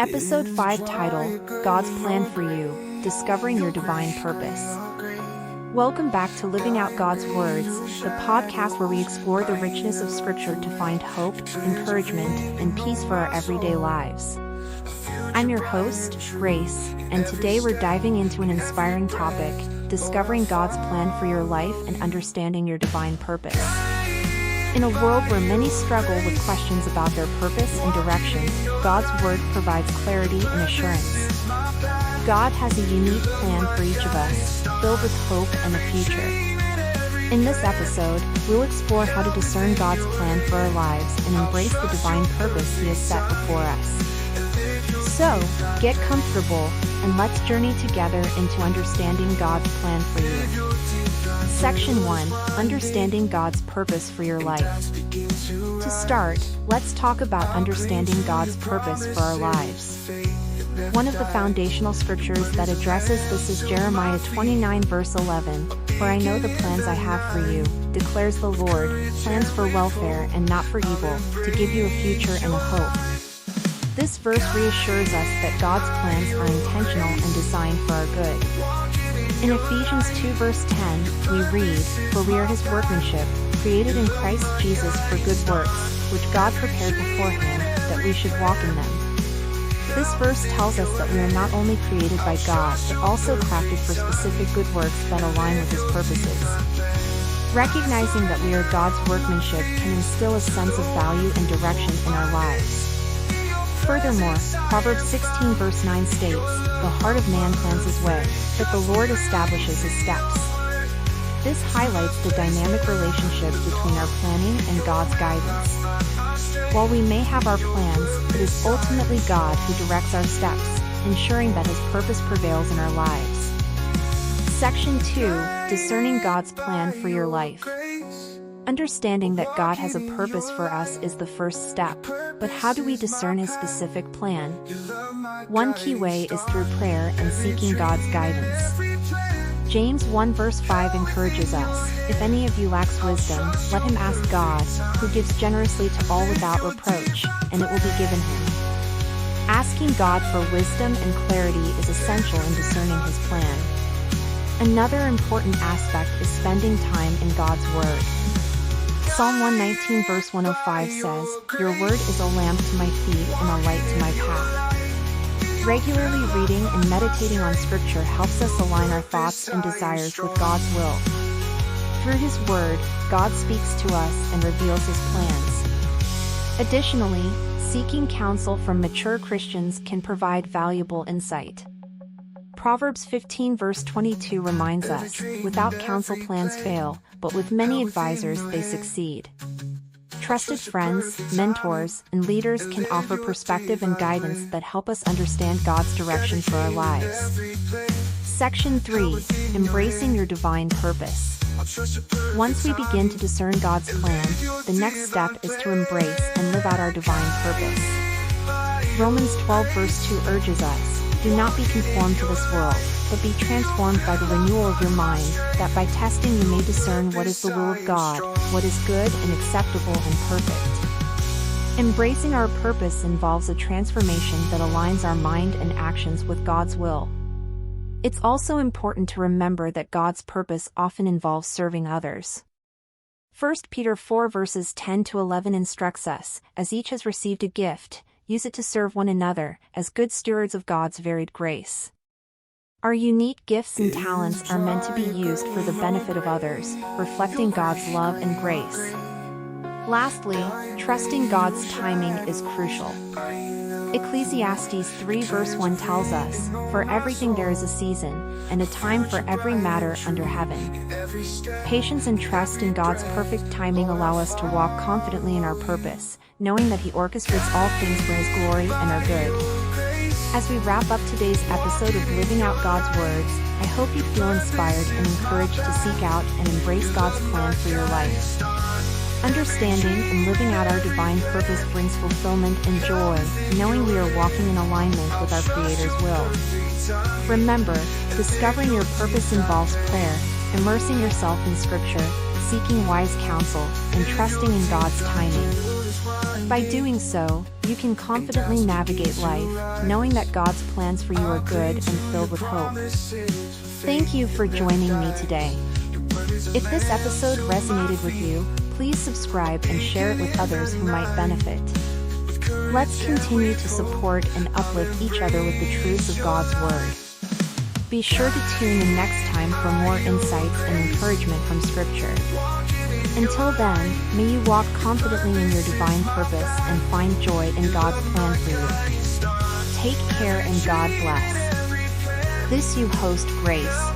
Episode 5 title, God's Plan for You, Discovering Your Divine Purpose. Welcome back to Living Out God's Words, the podcast where we explore the richness of Scripture to find hope, encouragement, and peace for our everyday lives. I'm your host, Grace, and today we're diving into an inspiring topic, discovering God's plan for your life and understanding your divine purpose. In a world where many struggle with questions about their purpose and direction, God's Word provides clarity and assurance. God has a unique plan for each of us, filled with hope and a future. In this episode, we'll explore how to discern God's plan for our lives and embrace the divine purpose He has set before us. So, get comfortable, and let's journey together into understanding God's plan for you. Section 1, Understanding God's Purpose for Your Life. To start, let's talk about understanding God's purpose for our lives. One of the foundational scriptures that addresses this is Jeremiah 29 verse 11, "For I know the plans I have for you, declares the Lord, plans for welfare and not for evil, to give you a future and a hope." This verse reassures us that God's plans are intentional and designed for our good. In Ephesians 2 verse 10, we read, "For we are His workmanship, created in Christ Jesus for good works, which God prepared beforehand, that we should walk in them." This verse tells us that we are not only created by God but also crafted for specific good works that align with His purposes. Recognizing that we are God's workmanship can instill a sense of value and direction in our lives. Furthermore, Proverbs 16 verse 9 states, "The heart of man plans his way, but the Lord establishes his steps." This highlights the dynamic relationship between our planning and God's guidance. While we may have our plans, it is ultimately God who directs our steps, ensuring that His purpose prevails in our lives. Section 2, Discerning God's Plan for Your Life. Understanding that God has a purpose for us is the first step, but how do we discern His specific plan? One key way is through prayer and seeking God's guidance. James 1 verse 5 encourages us, "If any of you lacks wisdom, let him ask God, who gives generously to all without reproach, and it will be given him." Asking God for wisdom and clarity is essential in discerning His plan. Another important aspect is spending time in God's Word. Psalm 119 verse 105 says, "Your word is a lamp to my feet and a light to my path." Regularly reading and meditating on Scripture helps us align our thoughts and desires with God's will. Through His Word, God speaks to us and reveals His plans. Additionally, seeking counsel from mature Christians can provide valuable insight. Proverbs 15 verse 22 reminds us, "Without counsel plans fail, but with many advisors they succeed." Trusted friends, mentors, and leaders can offer perspective and guidance that help us understand God's direction for our lives. Section 3, Embracing Your Divine Purpose. Once we begin to discern God's plan, the next step is to embrace and live out our divine purpose. Romans 12 verse 2 urges us, "Do not be conformed to this world, but be transformed by the renewal of your mind, that by testing you may discern what is the will of God, what is good and acceptable and perfect." Embracing our purpose involves a transformation that aligns our mind and actions with God's will. It's also important to remember that God's purpose often involves serving others. 1 Peter 4 verses 10 to 11 instructs us, "As each has received a gift, use it to serve one another, as good stewards of God's varied grace." Our unique gifts and talents are meant to be used for the benefit of others, reflecting God's love and grace. Lastly, trusting God's timing is crucial. Ecclesiastes 3 verse 1 tells us, "For everything there is a season, and a time for every matter under heaven." Patience and trust in God's perfect timing allow us to walk confidently in our purpose, knowing that He orchestrates all things for His glory and our good. As we wrap up today's episode of Living Out God's Words, I hope you feel inspired and encouraged to seek out and embrace God's plan for your life. Understanding and living out our divine purpose brings fulfillment and joy, knowing we are walking in alignment with our Creator's will. Remember, discovering your purpose involves prayer, immersing yourself in Scripture, seeking wise counsel, and trusting in God's timing. By doing so, you can confidently navigate life, knowing that God's plans for you are good and filled with hope. Thank you for joining me today. If this episode resonated with you, please subscribe and share it with others who might benefit. Let's continue to support and uplift each other with the truths of God's Word. Be sure to tune in next time for more insights and encouragement from Scripture. Until then, may you walk confidently in your divine purpose and find joy in God's plan for you. Take care and God bless. This you host Grace.